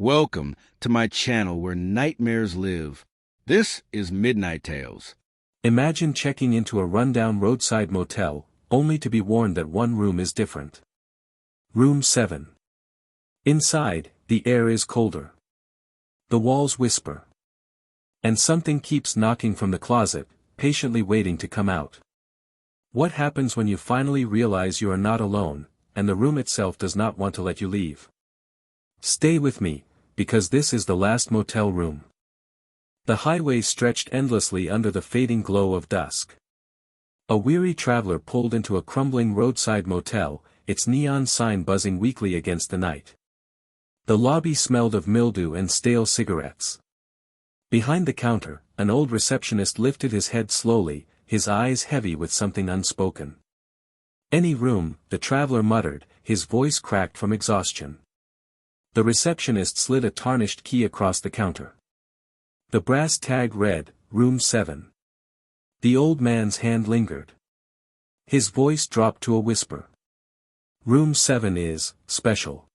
Welcome to my channel where nightmares live. This is Midnight Tales. Imagine checking into a rundown roadside motel, only to be warned that one room is different. Room 7. Inside, the air is colder. The walls whisper. And something keeps knocking from the closet, patiently waiting to come out. What happens when you finally realize you are not alone, and the room itself does not want to let you leave? Stay with me, because this is the last motel room. The highway stretched endlessly under the fading glow of dusk. A weary traveler pulled into a crumbling roadside motel, its neon sign buzzing weakly against the night. The lobby smelled of mildew and stale cigarettes. Behind the counter, an old receptionist lifted his head slowly, his eyes heavy with something unspoken. "Any room," the traveler muttered, his voice cracked from exhaustion. The receptionist slid a tarnished key across the counter. The brass tag read, "Room 7." The old man's hand lingered. His voice dropped to a whisper. "Room 7 is special.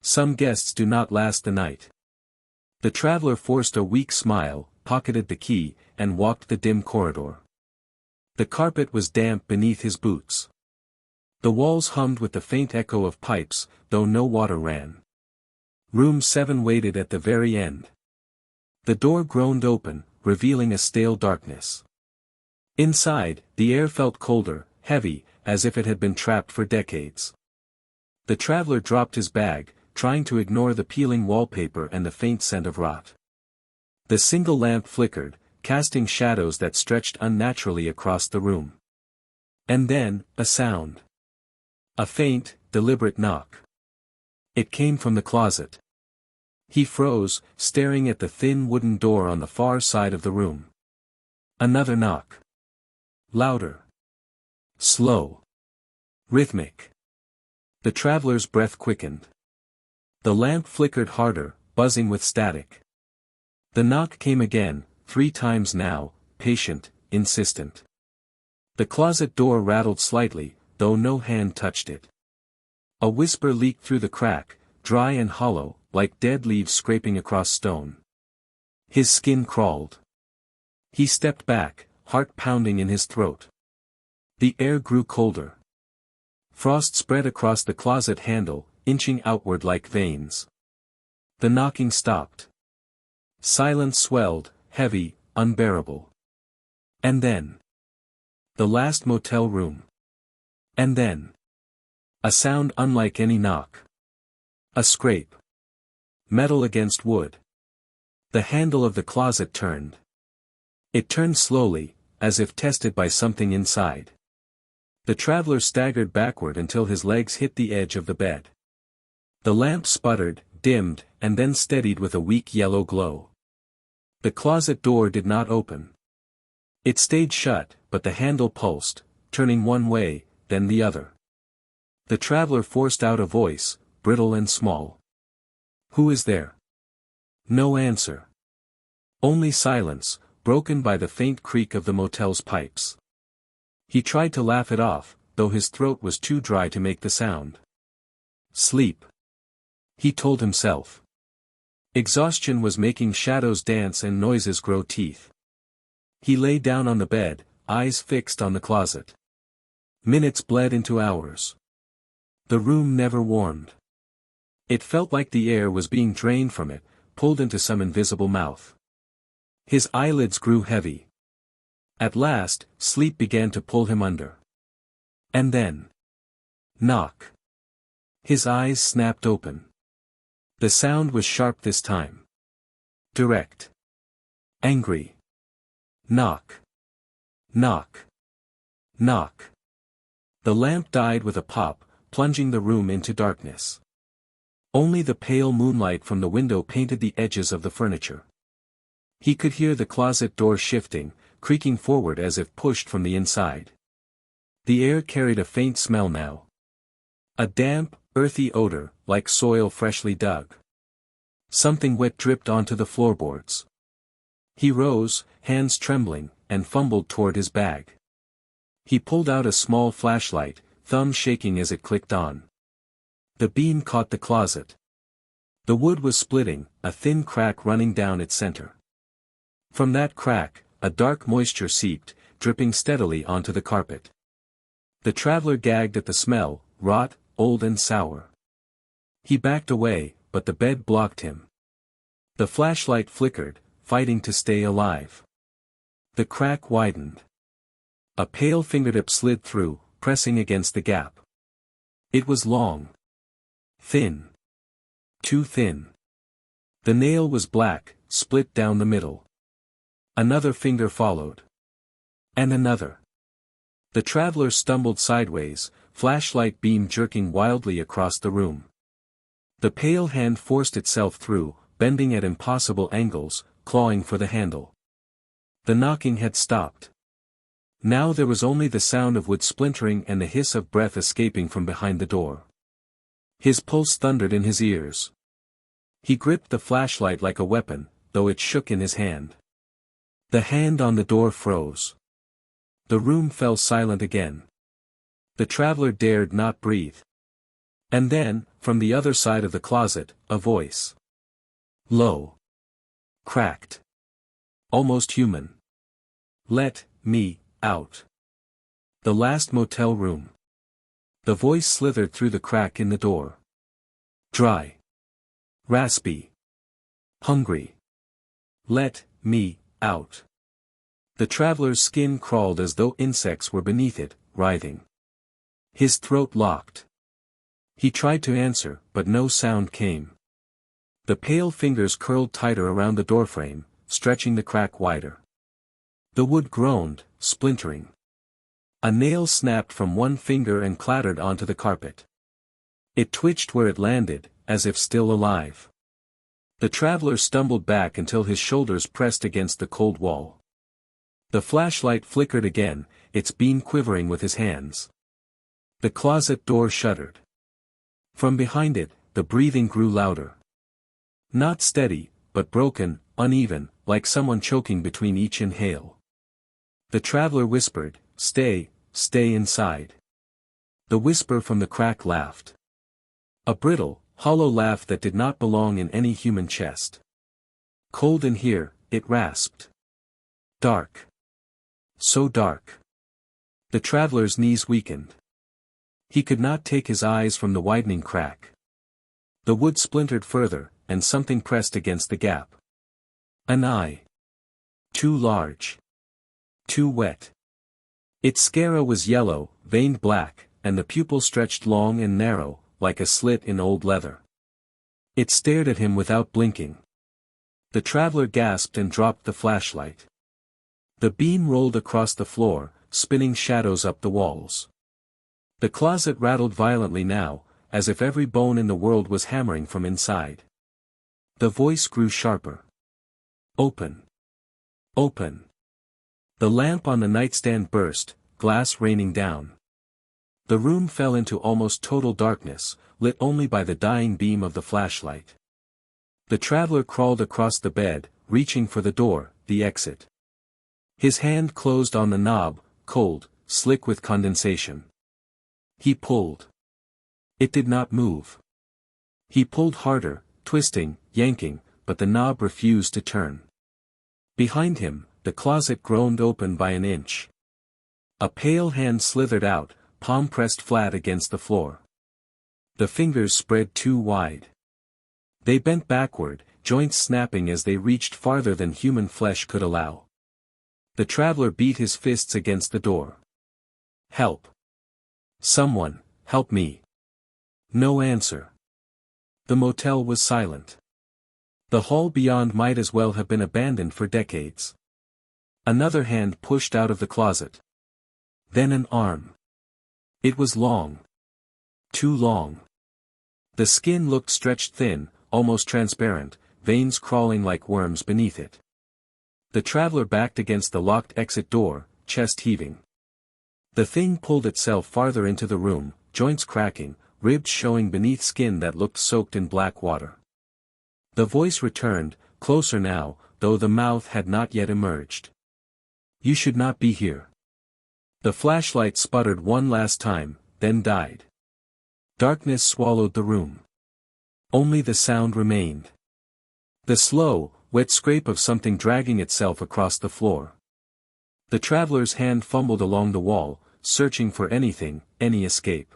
Some guests do not last the night." The traveler forced a weak smile, pocketed the key, and walked the dim corridor. The carpet was damp beneath his boots. The walls hummed with the faint echo of pipes, though no water ran. Room 7 waited at the very end. The door groaned open, revealing a stale darkness. Inside, the air felt colder, heavy, as if it had been trapped for decades. The traveler dropped his bag, trying to ignore the peeling wallpaper and the faint scent of rot. The single lamp flickered, casting shadows that stretched unnaturally across the room. And then, a sound. A faint, deliberate knock. It came from the closet. He froze, staring at the thin wooden door on the far side of the room. Another knock. Louder. Slow. Rhythmic. The traveler's breath quickened. The lamp flickered harder, buzzing with static. The knock came again, 3 times now, patient, insistent. The closet door rattled slightly, though no hand touched it. A whisper leaked through the crack, dry and hollow, like dead leaves scraping across stone. His skin crawled. He stepped back, heart pounding in his throat. The air grew colder. Frost spread across the closet handle, inching outward like veins. The knocking stopped. Silence swelled, heavy, unbearable. And then. The last motel room. And then. A sound unlike any knock. A scrape. Metal against wood. The handle of the closet turned. It turned slowly, as if tested by something inside. The traveler staggered backward until his legs hit the edge of the bed. The lamp sputtered, dimmed, and then steadied with a weak yellow glow. The closet door did not open. It stayed shut, but the handle pulsed, turning one way, then the other. The traveler forced out a voice, brittle and small. "Who is there?" No answer. Only silence, broken by the faint creak of the motel's pipes. He tried to laugh it off, though his throat was too dry to make the sound. Sleep. He told himself. Exhaustion was making shadows dance and noises grow teeth. He lay down on the bed, eyes fixed on the closet. Minutes bled into hours. The room never warmed. It felt like the air was being drained from it, pulled into some invisible mouth. His eyelids grew heavy. At last, sleep began to pull him under. And then. Knock. His eyes snapped open. The sound was sharp this time. Direct. Angry. Knock. Knock. Knock. The lamp died with a pop, plunging the room into darkness. Only the pale moonlight from the window painted the edges of the furniture. He could hear the closet door shifting, creaking forward as if pushed from the inside. The air carried a faint smell now. A damp, earthy odor, like soil freshly dug. Something wet dripped onto the floorboards. He rose, hands trembling, and fumbled toward his bag. He pulled out a small flashlight, thumb shaking as it clicked on. The beam caught the closet. The wood was splitting, a thin crack running down its center. From that crack, a dark moisture seeped, dripping steadily onto the carpet. The traveler gagged at the smell, rot, old and sour. He backed away, but the bed blocked him. The flashlight flickered, fighting to stay alive. The crack widened. A pale fingertip slid through, pressing against the gap. It was long. Thin. Too thin. The nail was black, split down the middle. Another finger followed. And another. The traveler stumbled sideways, flashlight beam jerking wildly across the room. The pale hand forced itself through, bending at impossible angles, clawing for the handle. The knocking had stopped. Now there was only the sound of wood splintering and the hiss of breath escaping from behind the door. His pulse thundered in his ears. He gripped the flashlight like a weapon, though it shook in his hand. The hand on the door froze. The room fell silent again. The traveler dared not breathe. And then, from the other side of the closet, a voice. Low. Cracked. Almost human. Let me out. The last motel room. The voice slithered through the crack in the door. Dry. Raspy. Hungry. Let me out. The traveler's skin crawled as though insects were beneath it, writhing. His throat locked. He tried to answer, but no sound came. The pale fingers curled tighter around the doorframe, stretching the crack wider. The wood groaned, splintering. A nail snapped from one finger and clattered onto the carpet. It twitched where it landed, as if still alive. The traveler stumbled back until his shoulders pressed against the cold wall. The flashlight flickered again, its beam quivering with his hands. The closet door shuddered. From behind it, the breathing grew louder. Not steady, but broken, uneven, like someone choking between each inhale. The traveler whispered, "Stay, stay inside." The whisper from the crack laughed. A brittle, hollow laugh that did not belong in any human chest. Cold in here, it rasped. Dark. So dark. The traveler's knees weakened. He could not take his eyes from the widening crack. The wood splintered further, and something pressed against the gap. An eye. Too large. Too wet. Its sclera was yellow, veined black, and the pupil stretched long and narrow, like a slit in old leather. It stared at him without blinking. The traveler gasped and dropped the flashlight. The beam rolled across the floor, spinning shadows up the walls. The closet rattled violently now, as if every bone in the world was hammering from inside. The voice grew sharper. Open. Open. The lamp on the nightstand burst, glass raining down. The room fell into almost total darkness, lit only by the dying beam of the flashlight. The traveler crawled across the bed, reaching for the door, the exit. His hand closed on the knob, cold, slick with condensation. He pulled. It did not move. He pulled harder, twisting, yanking, but the knob refused to turn. Behind him, the closet groaned open by an inch. A pale hand slithered out, palm pressed flat against the floor. The fingers spread too wide. They bent backward, joints snapping as they reached farther than human flesh could allow. The traveler beat his fists against the door. Help. Someone, help me. No answer. The motel was silent. The hall beyond might as well have been abandoned for decades. Another hand pushed out of the closet. Then an arm. It was long. Too long. The skin looked stretched thin, almost transparent, veins crawling like worms beneath it. The traveler backed against the locked exit door, chest heaving. The thing pulled itself farther into the room, joints cracking, ribs showing beneath skin that looked soaked in black water. The voice returned, closer now, though the mouth had not yet emerged. You should not be here. The flashlight sputtered one last time, then died. Darkness swallowed the room. Only the sound remained. The slow, wet scrape of something dragging itself across the floor. The traveler's hand fumbled along the wall, searching for anything, any escape.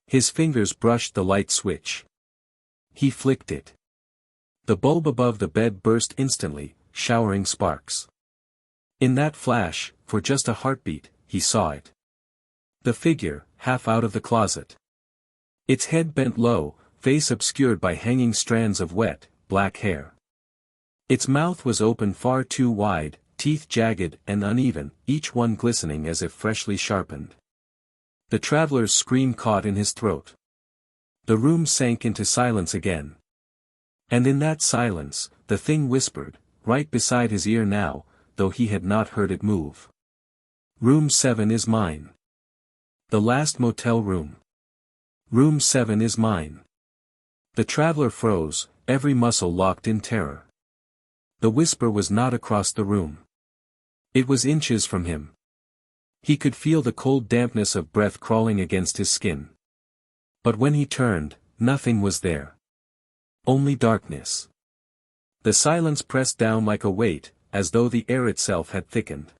His fingers brushed the light switch. He flicked it. The bulb above the bed burst instantly, showering sparks. In that flash, for just a heartbeat, he saw it. The figure, half out of the closet. Its head bent low, face obscured by hanging strands of wet, black hair. Its mouth was open far too wide, teeth jagged and uneven, each one glistening as if freshly sharpened. The traveler's scream caught in his throat. The room sank into silence again. And in that silence, the thing whispered, right beside his ear now, though he had not heard it move. Room 7 is mine. The last motel room. Room 7 is mine. The traveler froze, every muscle locked in terror. The whisper was not across the room. It was inches from him. He could feel the cold dampness of breath crawling against his skin. But when he turned, nothing was there. Only darkness. The silence pressed down like a weight, as though the air itself had thickened.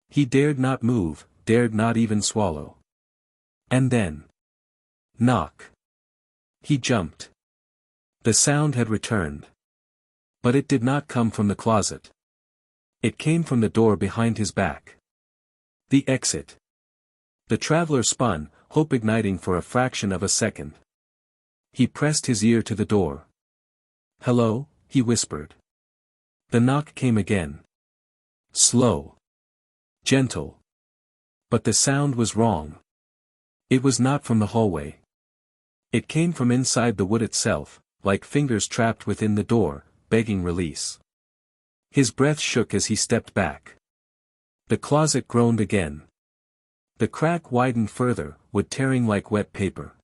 He dared not move, dared not even swallow. And then. Knock. He jumped. The sound had returned. But it did not come from the closet. It came from the door behind his back. The exit. The traveler spun, hope igniting for a fraction of a second. He pressed his ear to the door. "Hello," he whispered. The knock came again. Slow. Gentle. But the sound was wrong. It was not from the hallway. It came from inside the wood itself, like fingers trapped within the door, begging release. His breath shook as he stepped back. The closet groaned again. The crack widened further, wood tearing like wet paper.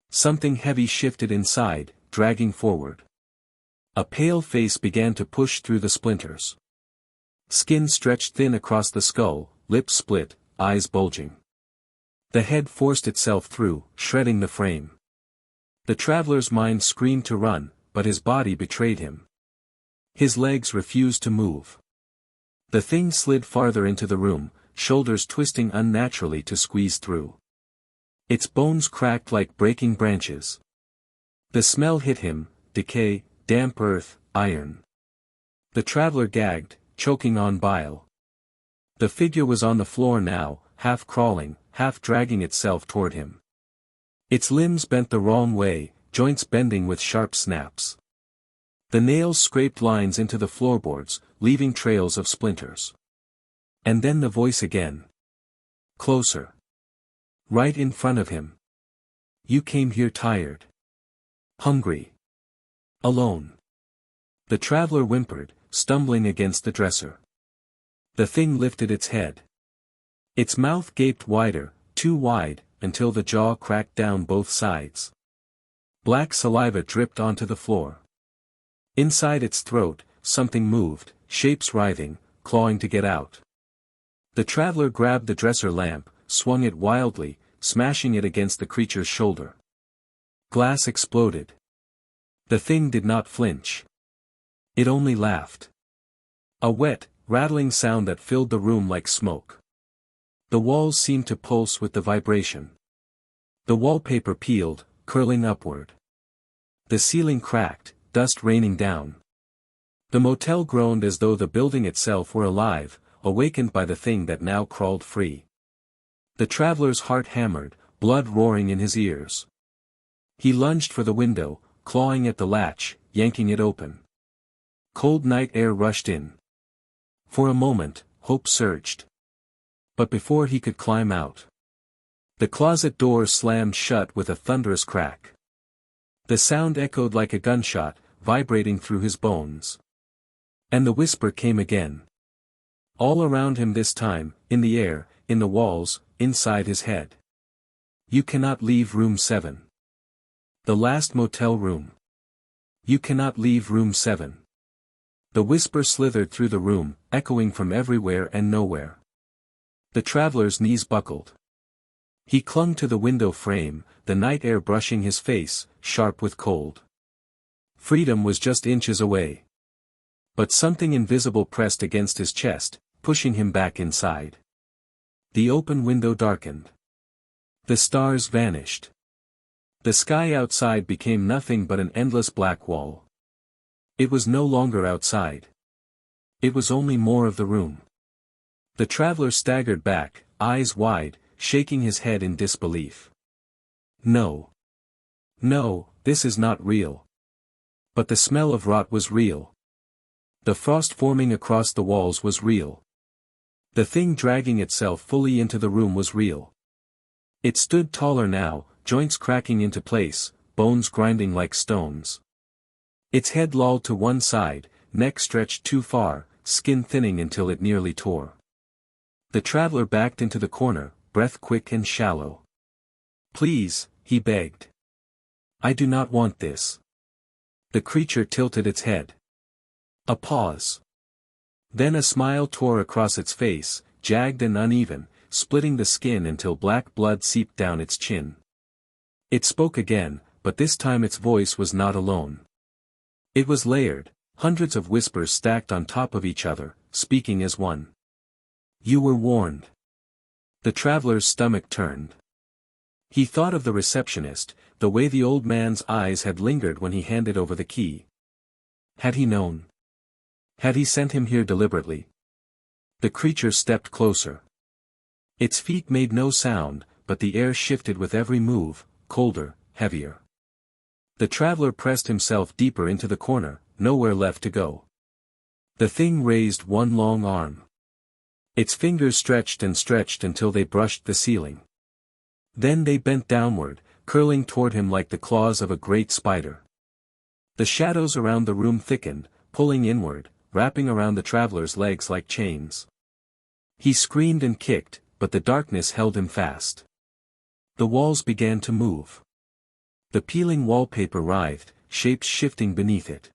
Something heavy shifted inside, dragging forward. A pale face began to push through the splinters. Skin stretched thin across the skull, lips split, eyes bulging. The head forced itself through, shredding the frame. The traveler's mind screamed to run, but his body betrayed him. His legs refused to move. The thing slid farther into the room, shoulders twisting unnaturally to squeeze through. Its bones cracked like breaking branches. The smell hit him, decay, damp earth, iron. The traveler gagged, choking on bile. The figure was on the floor now, half crawling, half dragging itself toward him. Its limbs bent the wrong way, joints bending with sharp snaps. The nails scraped lines into the floorboards, leaving trails of splinters. And then the voice again. Closer. Right in front of him. "You came here tired. Hungry. Alone." The traveler whimpered, stumbling against the dresser. The thing lifted its head. Its mouth gaped wider, too wide, until the jaw cracked down both sides. Black saliva dripped onto the floor. Inside its throat, something moved, shapes writhing, clawing to get out. The traveler grabbed the dresser lamp, swung it wildly, smashing it against the creature's shoulder. Glass exploded. The thing did not flinch. It only laughed. A wet, rattling sound that filled the room like smoke. The walls seemed to pulse with the vibration. The wallpaper peeled, curling upward. The ceiling cracked, dust raining down. The motel groaned as though the building itself were alive, awakened by the thing that now crawled free. The traveler's heart hammered, blood roaring in his ears. He lunged for the window, clawing at the latch, yanking it open. Cold night air rushed in. For a moment, hope surged. But before he could climb out, the closet door slammed shut with a thunderous crack. The sound echoed like a gunshot, vibrating through his bones. And the whisper came again. All around him this time, in the air, in the walls, inside his head. "You cannot leave room 7. The last motel room. You cannot leave room 7. The whisper slithered through the room, echoing from everywhere and nowhere. The traveler's knees buckled. He clung to the window frame, the night air brushing his face, sharp with cold. Freedom was just inches away. But something invisible pressed against his chest, pushing him back inside. The open window darkened. The stars vanished. The sky outside became nothing but an endless black wall. It was no longer outside. It was only more of the room. The traveler staggered back, eyes wide, shaking his head in disbelief. No. No, this is not real. But the smell of rot was real. The frost forming across the walls was real. The thing dragging itself fully into the room was real. It stood taller now, joints cracking into place, bones grinding like stones. Its head lolled to one side, neck stretched too far, skin thinning until it nearly tore. The traveler backed into the corner, breath quick and shallow. "Please," he begged. "I do not want this." The creature tilted its head. A pause. Then a smile tore across its face, jagged and uneven, splitting the skin until black blood seeped down its chin. It spoke again, but this time its voice was not alone. It was layered, hundreds of whispers stacked on top of each other, speaking as one. "You were warned." The traveler's stomach turned. He thought of the receptionist, the way the old man's eyes had lingered when he handed over the key. Had he known? Had he sent him here deliberately? The creature stepped closer. Its feet made no sound, but the air shifted with every move, colder, heavier. The traveler pressed himself deeper into the corner, nowhere left to go. The thing raised one long arm. Its fingers stretched and stretched until they brushed the ceiling. Then they bent downward, curling toward him like the claws of a great spider. The shadows around the room thickened, pulling inward, wrapping around the traveler's legs like chains. He screamed and kicked, but the darkness held him fast. The walls began to move. The peeling wallpaper writhed, shapes shifting beneath it.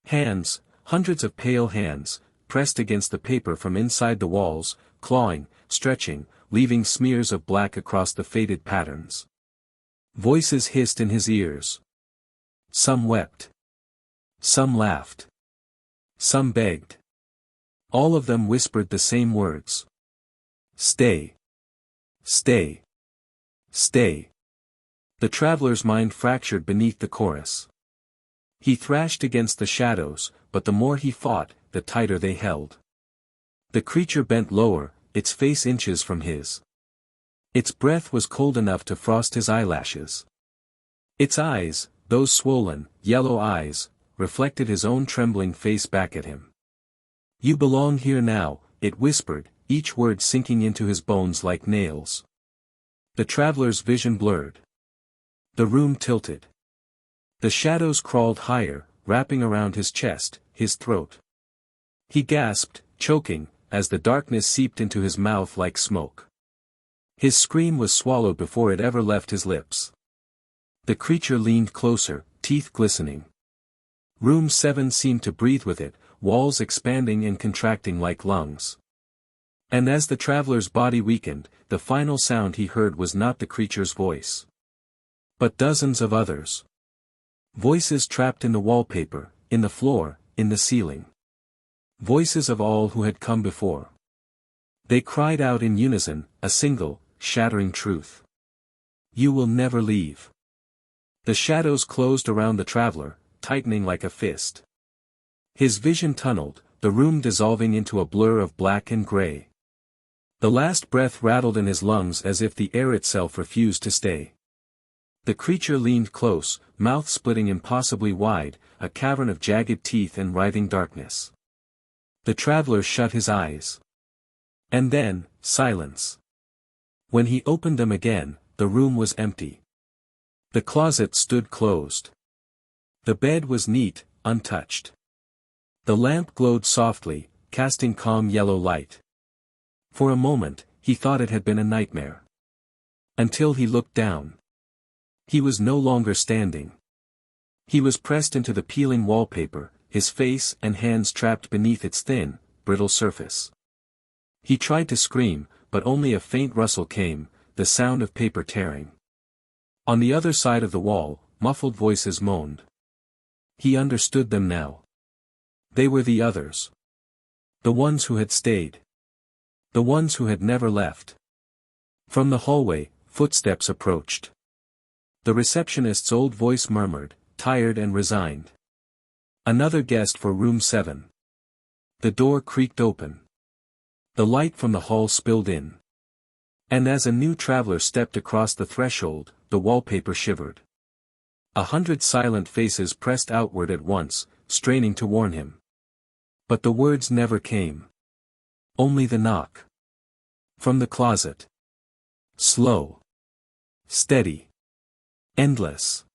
Hands, hundreds of pale hands, pressed against the paper from inside the walls, clawing, stretching, leaving smears of black across the faded patterns. Voices hissed in his ears. Some wept. Some laughed. Some begged. All of them whispered the same words. "Stay. Stay. Stay." The traveler's mind fractured beneath the chorus. He thrashed against the shadows, but the more he fought, the tighter they held. The creature bent lower, its face inches from his. Its breath was cold enough to frost his eyelashes. Its eyes, those swollen, yellow eyes, reflected his own trembling face back at him. "You belong here now," it whispered, each word sinking into his bones like nails. The traveler's vision blurred. The room tilted. The shadows crawled higher, wrapping around his chest, his throat. He gasped, choking, as the darkness seeped into his mouth like smoke. His scream was swallowed before it ever left his lips. The creature leaned closer, teeth glistening. Room 7 seemed to breathe with it, walls expanding and contracting like lungs. And as the traveler's body weakened, the final sound he heard was not the creature's voice, but dozens of others. Voices trapped in the wallpaper, in the floor, in the ceiling. Voices of all who had come before. They cried out in unison, a single, shattering truth. "You will never leave." The shadows closed around the traveler, tightening like a fist. His vision tunneled, the room dissolving into a blur of black and gray. The last breath rattled in his lungs as if the air itself refused to stay. The creature leaned close, mouth splitting impossibly wide, a cavern of jagged teeth and writhing darkness. The traveler shut his eyes. And then, silence. When he opened them again, the room was empty. The closet stood closed. The bed was neat, untouched. The lamp glowed softly, casting calm yellow light. For a moment, he thought it had been a nightmare. Until he looked down. He was no longer standing. He was pressed into the peeling wallpaper, his face and hands trapped beneath its thin, brittle surface. He tried to scream, but only a faint rustle came, the sound of paper tearing. On the other side of the wall, muffled voices moaned. He understood them now. They were the others. The ones who had stayed. The ones who had never left. From the hallway, footsteps approached. The receptionist's old voice murmured, tired and resigned. Another guest for room 7. The door creaked open. The light from the hall spilled in. And as a new traveler stepped across the threshold, the wallpaper shivered. 100 silent faces pressed outward at once, straining to warn him. But the words never came. Only the knock. From the closet. Slow. Steady. Endless.